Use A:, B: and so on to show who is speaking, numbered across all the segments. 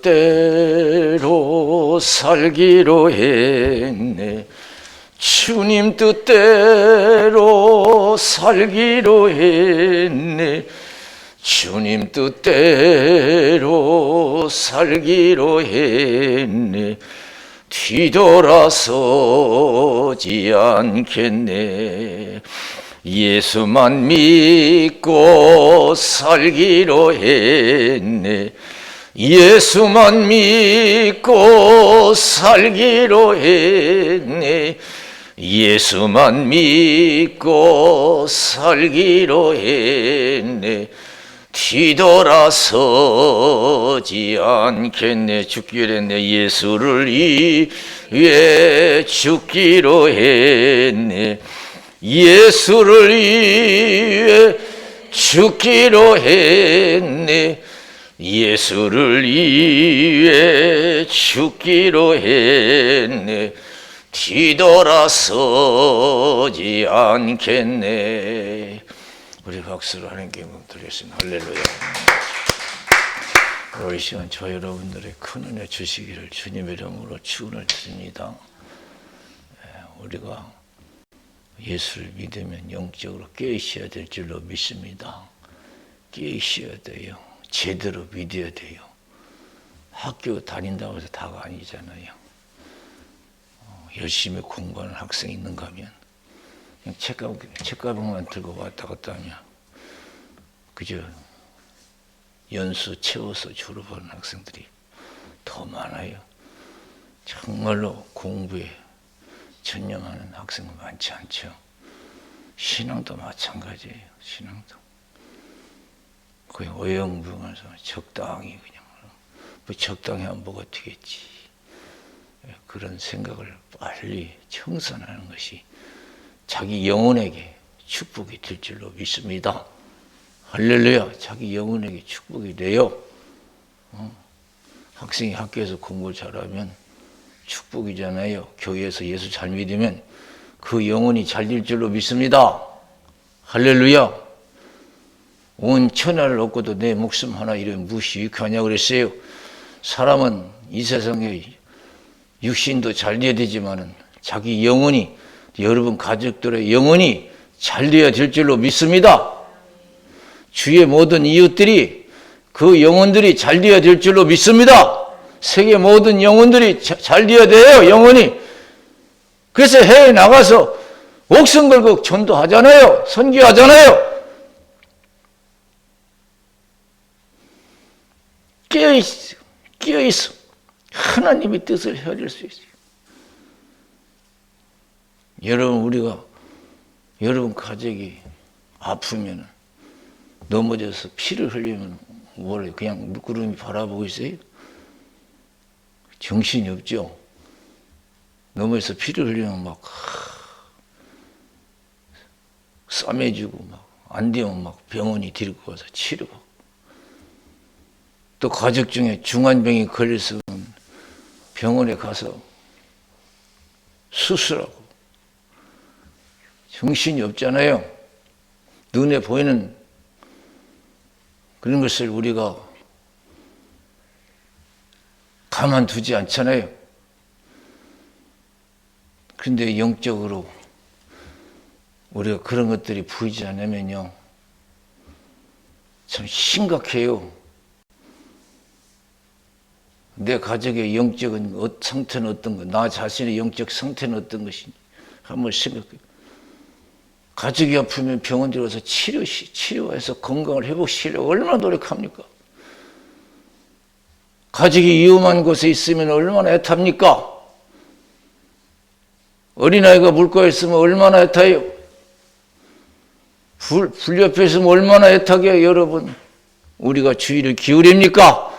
A: 뜻대로 살기로 했네. 주님 뜻대로 살기로 했네. 주님 뜻대로 살기로 했네. 뒤돌아서지 않겠네. 예수만 믿고 살기로 했네. 예수만 믿고 살기로 했네. 예수만 믿고 살기로 했네. 뒤돌아서지 않겠네. 죽기로 했네. 예수를 위해 죽기로 했네. 예수를 위해 죽기로 했네. 예수를 위해 죽기로 했네. 뒤돌아서지 않겠네. 우리 박수로 하나님께 드리겠습니다. 할렐루야. 오늘 이 시간 저 여러분들의 큰 은혜 주시기를 주님의 이름으로 축원을 드립니다. 우리가 예수를 믿으면 영적으로 깨어있어야 될 줄로 믿습니다. 깨어있어야 돼요. 제대로 믿어야 돼요. 학교 다닌다고 해서 다가 아니잖아요. 열심히 공부하는 학생이 있는가 하면 그냥 책가방만 들고 왔다 갔다 하면 그저 연수 채워서 졸업하는 학생들이 더 많아요. 정말로 공부에 전념하는 학생은 많지 않죠. 신앙도 마찬가지예요. 신앙도 거의 어영부영해서 적당히 그냥 뭐 적당히 하면 뭐가 되겠지. 그런 생각을 빨리 청산하는 것이 자기 영혼에게 축복이 될 줄로 믿습니다. 할렐루야. 자기 영혼에게 축복이 돼요. 학생이 학교에서 공부를 잘하면 축복이잖아요. 교회에서 예수 잘 믿으면 그 영혼이 잘 될 줄로 믿습니다. 할렐루야. 온 천하를 얻고도 내 목숨 하나 잃으면 무엇이 유익하냐고 그랬어요. 사람은 이 세상에 육신도 잘 돼야 되지만은 자기 영혼이, 여러분 가족들의 영혼이 잘 돼야 될 줄로 믿습니다. 주의 모든 이웃들이 그 영혼들이 잘 돼야 될 줄로 믿습니다. 세계 모든 영혼들이 잘 돼야 돼요. 영혼이. 그래서 해외에 나가서 목숨 걸고 전도하잖아요. 선교하잖아요. 깨어있어. 하나님의 뜻을 헤아릴 수 있어요. 여러분 가족이 아프면 넘어져서 피를 흘리면 뭐래요? 그냥 물구름이 바라보고 있어요? 정신이 없죠? 넘어져서 피를 흘리면 막 싸매지고 막 안 되면 막 병원에 데리고 가서 치료하고, 또 가족 중에 중환병이 걸려서 병원에 가서 수술하고. 정신이 없잖아요. 눈에 보이는 그런 것을 우리가 가만두지 않잖아요. 그런데 영적으로 우리가 그런 것들이 보이지 않으면요, 참 심각해요. 내 가족의 영적인 상태는 어떤 것, 나 자신의 영적 상태는 어떤 것인지 한번 생각해요. 가족이 아프면 병원 들어가서 치료해서 건강을 회복시키려고 얼마나 노력합니까? 가족이 위험한 곳에 있으면 얼마나 애탑니까? 어린아이가 물가에 있으면 얼마나 애타요? 불 옆에 있으면 얼마나 애타게 여러분. 우리가 주의를 기울입니까?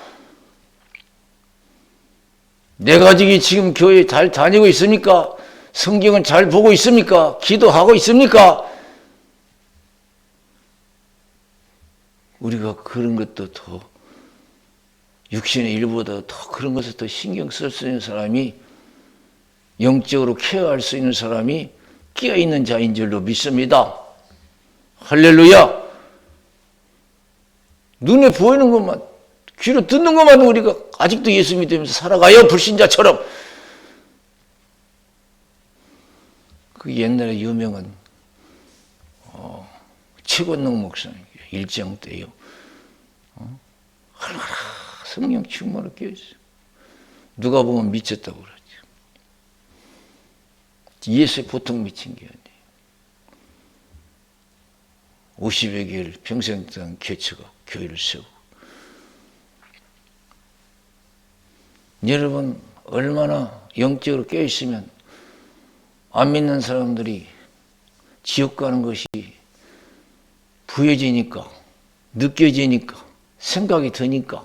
A: 내 가족이 지금 교회 잘 다니고 있습니까? 성경은 잘 보고 있습니까? 기도하고 있습니까? 우리가 그런 것도 더, 육신의 일보다 더 그런 것을 더 신경 쓸 수 있는 사람이, 영적으로 케어할 수 있는 사람이 끼어있는 자인 줄로 믿습니다. 할렐루야. 눈에 보이는 것만 귀로 듣는 것만 우리가 아직도 예수 믿으면서 살아가요. 불신자처럼. 그 옛날에 유명한 최권능 목사님 일정 때요. 얼마나 성령 충만을 깨어있어요. 누가 보면 미쳤다고 그러죠. 예수에 보통 미친 게 아니에요. 50여 개를 평생 동안 개척하고 교회를 세우고. 여러분 얼마나 영적으로 깨어있으면 안 믿는 사람들이 지옥 가는 것이 부여지니까, 느껴지니까, 생각이 드니까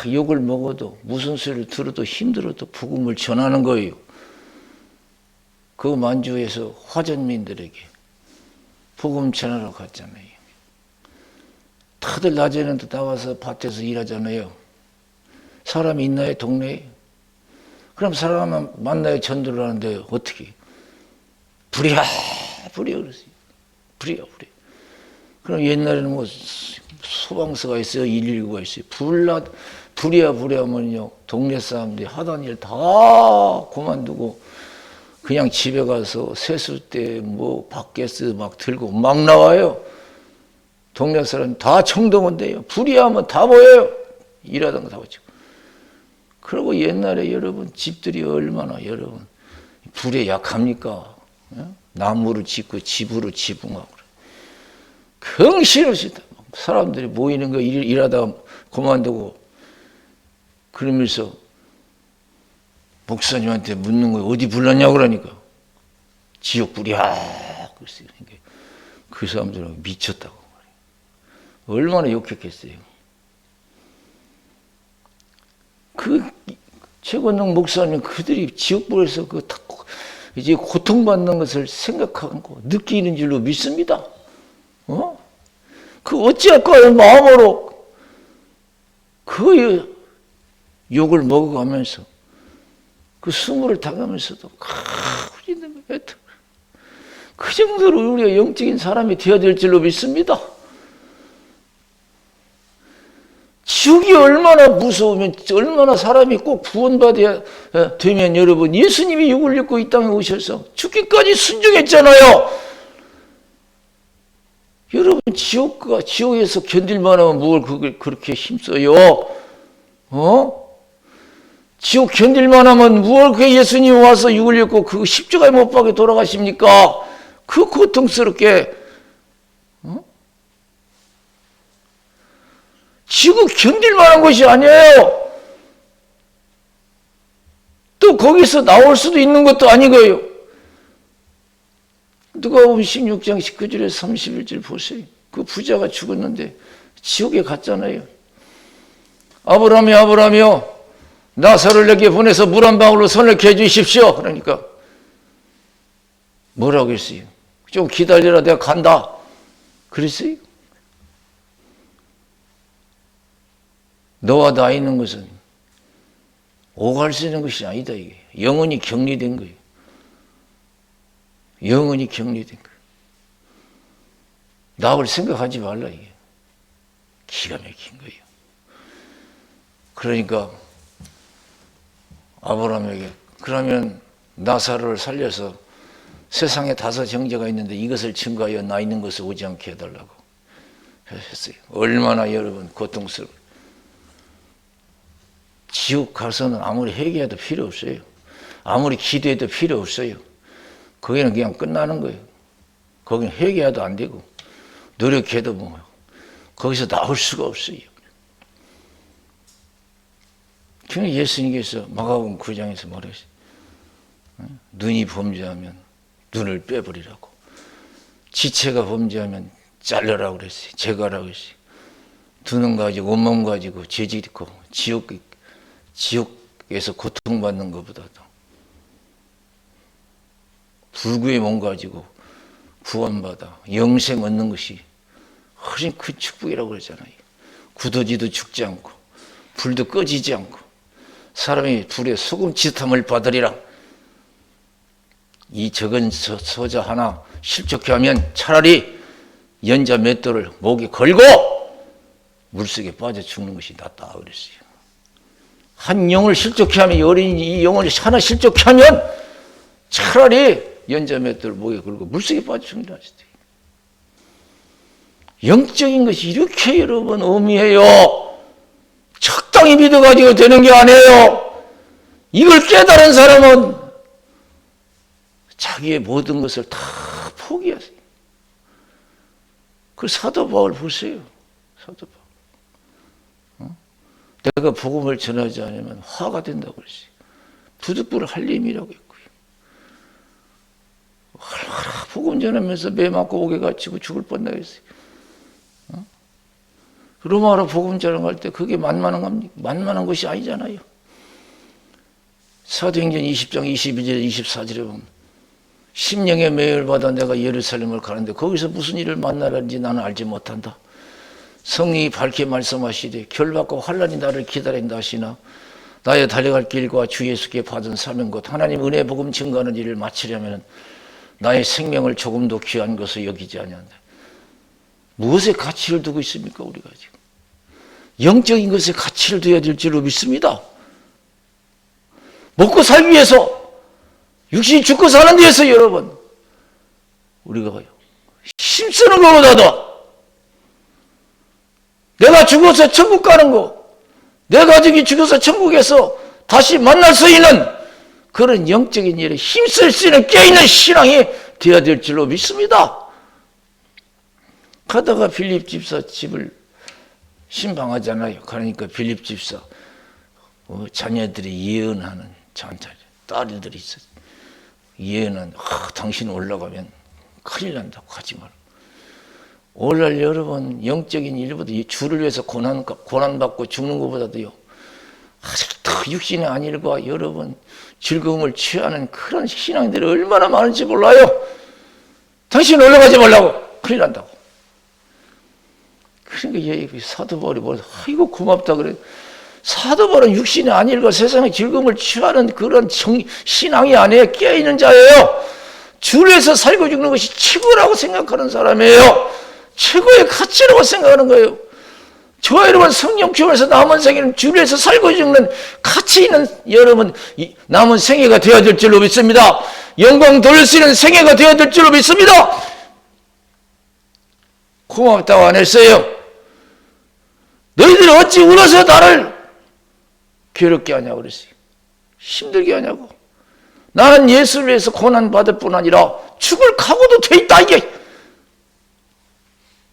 A: 욕을 먹어도 무슨 소리를 들어도 힘들어도 복음을 전하는 거예요. 그 만주에서 화전민들에게 복음 전하러 갔잖아요. 다들 낮에는 나와서 밭에서 일하잖아요. 사람이 있나요, 동네에? 그럼 사람 만나야 전도를 하는데 어떻게? 부랴 그러세요. 부랴. 그럼 옛날에는 뭐 소방서가 있어요, 119가 있어요. 부랴 하면요, 동네 사람들이 하던 일 다 그만두고 그냥 집에 가서 세숫대 뭐 밖에서 막 들고 막 나와요. 동네 사람 다 청동원대요. 부랴하면 다 모여요. 일하던 거 다 오죠. 그리고 옛날에 여러분 집들이 얼마나 여러분 불에 약합니까? 나무를 짓고 집으로 지붕하고 경실없이 사람들이 모이는 거 일하다가 그만두고 그러면서 목사님한테 묻는 거예요. 어디 불났냐고 그러니까 지옥 불이야. 그 사람들은 미쳤다고 말이에요. 얼마나 욕했겠어요. 그 최권능 목사님 그들이 지옥불에서 이제 고통받는 것을 생각하고 느끼는 줄로 믿습니다. 그 어찌할까요? 마음으로 그 욕을 먹어가면서 그 수모를 당하면서도 그 정도로 우리가 영적인 사람이 되어야 될 줄로 믿습니다. 지옥이 얼마나 무서우면 얼마나 사람이 꼭 구원받아야 되면 여러분 예수님이 육을 입고 이 땅에 오셔서 죽기까지 순종했잖아요. 여러분 지옥에서 견딜만하면 뭘 그렇게 힘써요? 지옥 견딜만하면 뭘 그 예수님이 와서 육을 입고 그 십자가에 못 박혀 돌아가십니까? 그 고통스럽게 지옥 견딜만한 것이 아니에요. 또 거기서 나올 수도 있는 것도 아니고요. 누가복음 16장 19절에서 31절 보세요. 그 부자가 죽었는데 지옥에 갔잖아요. 아브라함이여 나사로를 내게 보내서 물 한 방울로 손을 개 주십시오. 그러니까 뭐라고 했어요? 좀 기다려라 내가 간다. 그랬어요? 너와 나 있는 것은 오갈 수 있는 것이 아니다. 이게 영원히 격리된 거예요. 영원히 격리된 거예요. 나를 생각하지 말라. 이게 기가 막힌 거예요. 그러니까 아브라함에게 그러면 나사로를 살려서 세상에 5 형제가 있는데 이것을 증거하여 나 있는 것을 오지 않게 해달라고 했어요. 얼마나 여러분 고통스러워요. 지옥 가서는 아무리 회개해도 필요 없어요. 아무리 기도해도 필요 없어요. 거기는 그냥 끝나는 거예요. 거기는 회개해도 안 되고 노력해도 뭐 거기서 나올 수가 없어요. 그냥 예수님께서 마가복음 9장에서 말했어요. 눈이 범죄하면 눈을 빼버리라고. 지체가 범죄하면 잘라라고 그랬어요. 제거하라고 그랬어요. 두 눈 가지고 온몸 가지고 죄 짓고 지옥에서 고통받는 것보다도 불구의 몸 가지고 구원받아 영생 얻는 것이 훨씬 큰 축복이라고 그러잖아요. 굳어지도 죽지 않고 불도 꺼지지 않고 사람이 불에 소금치탐을 받으리라. 이 적은 서자 하나 실족해 하면 차라리 연자 몇 돌을 목에 걸고 물속에 빠져 죽는 것이 낫다 그랬어요. 한 영을 실족해 하면, 어린이 이 영을 하나 실족해 하면 차라리 연자맷돌 목에 걸고 물속에 빠져 죽는 게 낫지. 영적인 것이 이렇게 여러분 의미해요. 적당히 믿어가지고 되는 게 아니에요. 이걸 깨달은 사람은 자기의 모든 것을 다 포기하세요. 그 사도 바울 보세요. 사도 바울. 내가 복음을 전하지 않으면 화가 된다고 그랬어요. 부득불 할림이라고 했고요. 얼마나 복음 전하면서 매 맞고 옥에 갇히고 죽을 뻔하고 했어요. 로마로 복음 전할 때 그게 만만한 겁니까? 만만한 것이 아니잖아요. 사도행전 20장 22절 24절에 보면 심령의 매를 받아 내가 예루살렘을 가는데 거기서 무슨 일을 만나는지 나는 알지 못한다. 성령이 밝게 말씀하시되 결박과 환난이 나를 기다린다 하시나 나의 달려갈 길과 주 예수께 받은 사명 곧 하나님 은혜 복음 증거하는 일을 마치려면 나의 생명을 조금도 귀한 것을 여기지 아니한다. 무엇에 가치를 두고 있습니까? 우리가 지금 영적인 것에 가치를 둬야 될 줄로 믿습니다. 먹고 살기 위해서, 육신이 죽고 사는 데에서 여러분 우리가 힘쓰는 것보다도 내가 죽어서 천국 가는 거, 내 가족이 죽어서 천국에서 다시 만날 수 있는 그런 영적인 일에 힘쓸 수 있는 깨있는 신앙이 되어야 될 줄로 믿습니다. 가다가 빌립 집사 집을 신방하잖아요. 그러니까 빌립 집사 자녀들이 예언하는 딸들이 있어요. 예언은 당신 올라가면 큰일 난다고 하지 마라. 오늘날 여러분 영적인 일보다 주를 위해서 고난받고 죽는 것보다도요 아직도 육신의 안일과 여러분 즐거움을 취하는 그런 신앙들이 얼마나 많은지 몰라요. 당신 올라가지 말라고 큰일 난다고. 그러니까 사도 바울이 뭐 아이고 고맙다 그래. 사도 바울은 육신의 안일과 세상의 즐거움을 취하는 그런 신앙이 안에 깨어있는 자예요. 주를 위해서 살고 죽는 것이 최고라고 생각하는 사람이에요. 최고의 가치라고 생각하는 거예요. 저와 여러분 성령 교회에서 남은 생애는 주를 위해서 살고 죽는 가치 있는 여러분 남은 생애가 되어야 될 줄로 믿습니다. 영광 돌릴 수 있는 생애가 되어야 될 줄로 믿습니다. 고맙다고 안 했어요. 너희들이 어찌 울어서 나를 괴롭게 하냐고 그랬어요. 힘들게 하냐고. 나는 예수를 위해서 고난받을 뿐 아니라 죽을 각오도 돼 있다 이게.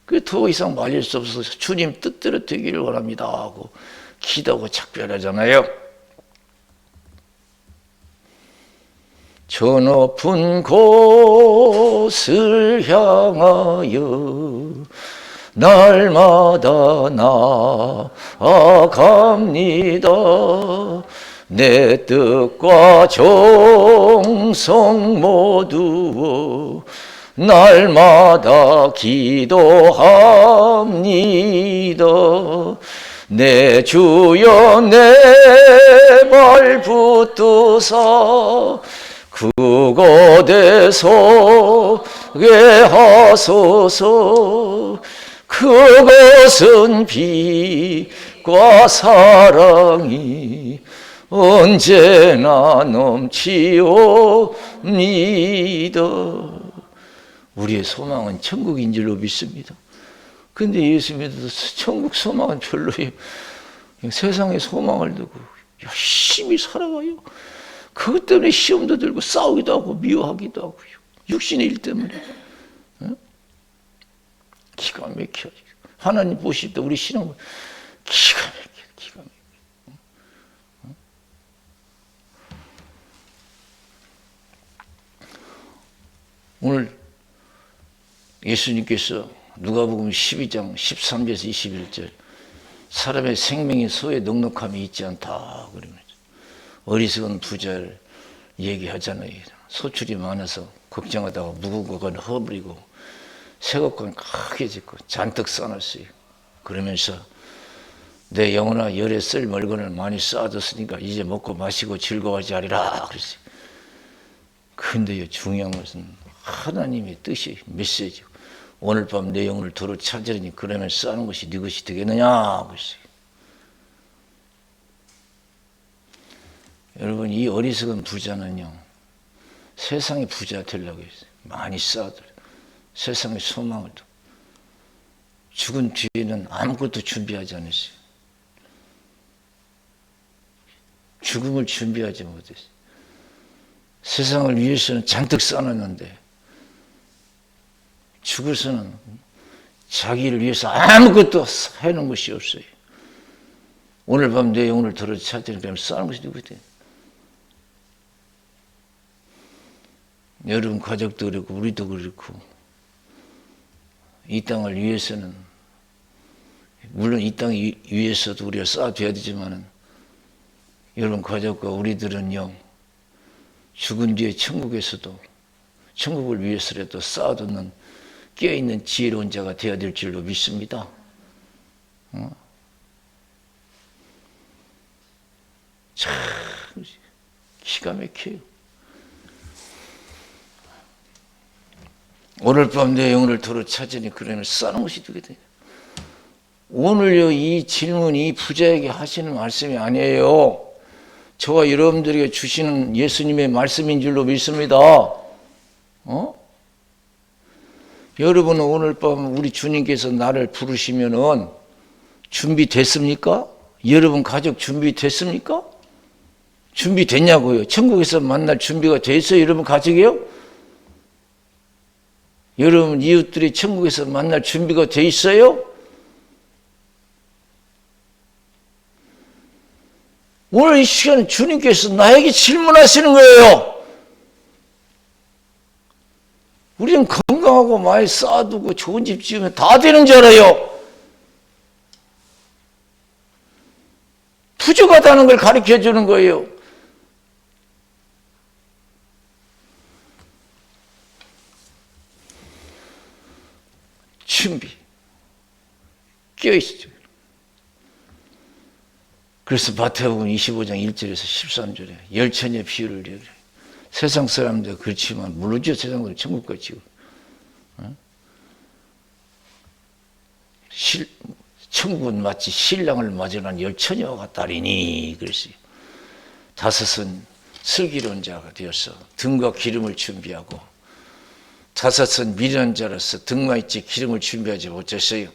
A: 그 더 이상 말릴 수 없어서 주님 뜻대로 되기를 원합니다 하고 기도하고 작별하잖아요. 저 높은 곳을 향하여 날마다 나아갑니다. 내 뜻과 정성 모두 날마다 기도합니다. 내 주여 내 발 붙드사 그곳에 서게 하소서. 그것은 빛과 사랑이 언제나 넘치옵니다. 우리의 소망은 천국인 줄로 믿습니다. 근데 예수 믿어서 천국 소망은 별로예요. 세상에 소망을 두고 열심히 살아가요. 그것 때문에 시험도 들고 싸우기도 하고 미워하기도 하고요. 육신의 일 때문에. 기가 막혀. 하나님 보실 때 우리 신앙은 기가 막혀. 기가 막혀. 오늘 예수님께서 누가복음 12장 13절에서 21절 사람의 생명이 소에 넉넉함이 있지 않다 그러면서 어리석은 부자를 얘기하잖아요. 소출이 많아서 걱정하다가 묵은 것은 허버리고 새 것건 크게 짓고 잔뜩 쌓아놨어요. 그러면서 내 영혼아 열에 쓸 물건을 많이 쌓아뒀으니까 이제 먹고 마시고 즐거워하지 하리라 그랬어요. 근데요 중요한 것은 하나님의 뜻이 메시지. 오늘 밤 내 영혼을 도로 찾으리니 그러면 싸는 것이 네 것이 되겠느냐. 그랬어요. 여러분, 이 어리석은 부자는요, 세상의 부자 되려고 했어요. 많이 쌓아들어요. 세상의 소망을 두고. 죽은 뒤에는 아무것도 준비하지 않았어요. 죽음을 준비하지 못했어요. 세상을 위해서는 잔뜩 쌓아놨는데 죽어서는 자기를 위해서 아무것도 해놓은 것이 없어요. 오늘 밤 내 영혼을 들어 찾으니 그러면 쌓는 것이 누구든. 여러분 가족도 그렇고 우리도 그렇고 이 땅을 위해서는 물론 이 땅 위에서도 우리가 쌓아둬야 되지만은 여러분 가족과 우리들은요 죽은 뒤에 천국에서도 천국을 위해서라도 쌓아두는 깨어있는 지혜로운 자가 되어야 될 줄로 믿습니다. 참 기가 막혀요. 오늘 밤 내 영혼을 도로 찾으니 그러면 싸는 것이 되게 돼요. 오늘요 이 질문이 부자에게 하시는 말씀이 아니에요. 저와 여러분들에게 주시는 예수님의 말씀인 줄로 믿습니다. 여러분은 오늘 밤 우리 주님께서 나를 부르시면은 준비됐습니까? 여러분 가족 준비됐습니까? 준비됐냐고요? 천국에서 만날 준비가 돼 있어요? 여러분 가족이요? 여러분 이웃들이 천국에서 만날 준비가 돼 있어요? 오늘 이 시간에 주님께서 나에게 질문하시는 거예요. 우리는 건강하고 많이 쌓아두고 좋은 집 지으면 다 되는 줄 알아요. 부족하다는 걸 가르쳐 주는 거예요. 준비. 깨어있죠. 그래서 마태복음 25장 1절에서 13절에 열처녀 비유를 얘기해요. 세상 사람들 그렇지만 물론이죠. 세상은 천국 같지요. 천국은 마치 신랑을 맞이한 열처녀와 같다리니 그랬어요. 다섯은 슬기로운 자가 되어서 등과 기름을 준비하고 다섯은 미련한 자라서 등만 있지 기름을 준비하지 못했어요.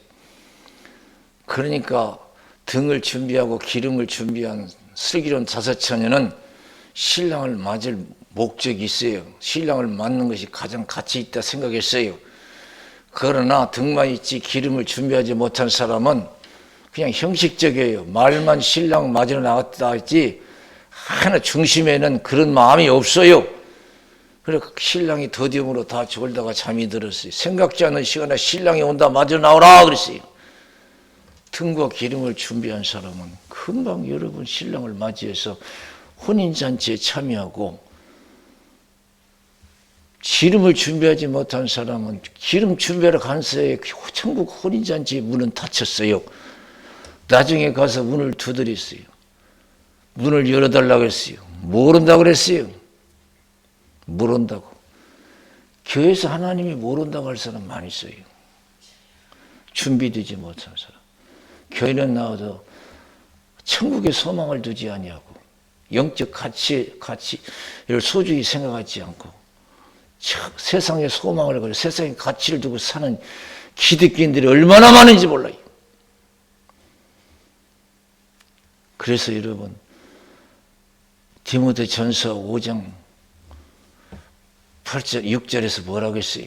A: 그러니까 등을 준비하고 기름을 준비한 슬기로운 다섯 처녀는 신랑을 맞을 목적이 있어요. 신랑을 맞는 것이 가장 가치 있다 생각했어요. 그러나 등만 있지 기름을 준비하지 못한 사람은 그냥 형식적이에요. 말만 신랑 맞으러 나갔다 했지 하나 중심에는 그런 마음이 없어요. 그래서 신랑이 더디움으로 다 졸다가 잠이 들었어요. 생각지 않은 시간에 신랑이 온다 맞으러 나오라 그랬어요. 등과 기름을 준비한 사람은 금방 여러분 신랑을 맞이해서 혼인잔치에 참여하고, 기름을 준비하지 못한 사람은 기름 준비하러 간 새에 천국 혼인잔치 문은 닫혔어요. 나중에 가서 문을 두드렸어요. 문을 열어달라고 했어요. 모른다고 그랬어요. 모른다고. 교회에서 하나님이 모른다고 할 사람 많이 있어요. 준비되지 못한 사람. 교회는 나와도 천국의 소망을 두지 아니하고 영적 가치를 소중히 생각하지 않고 세상의 소망을 가지고 세상의 가치를 두고 사는 기득권들이 얼마나 많은지 몰라요. 그래서 여러분 디모데전서 5장 8절 6절에서 뭐라고 했어요?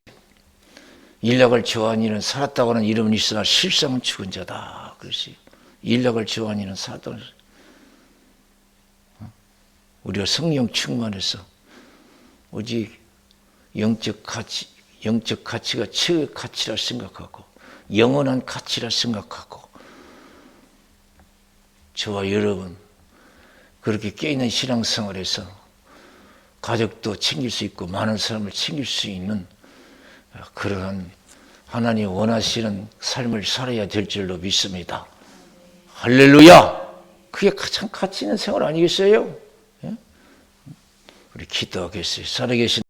A: 인력을 좋아하는 이는 살았다고 하는 이름은 있으나 실상은 죽은 자다. 그랬어요. 인력을 좋아하는 이는 살았다고 하는, 우리가 성령 충만해서 오직 영적 가치가 최고의 가치라 생각하고 영원한 가치라 생각하고 저와 여러분 그렇게 깨어있는 신앙생활에서 가족도 챙길 수 있고 많은 사람을 챙길 수 있는 그러한 하나님 원하시는 삶을 살아야 될 줄로 믿습니다. 할렐루야! 그게 가장 가치 있는 생활 아니겠어요? 우리 기도하겠어요. 살아계신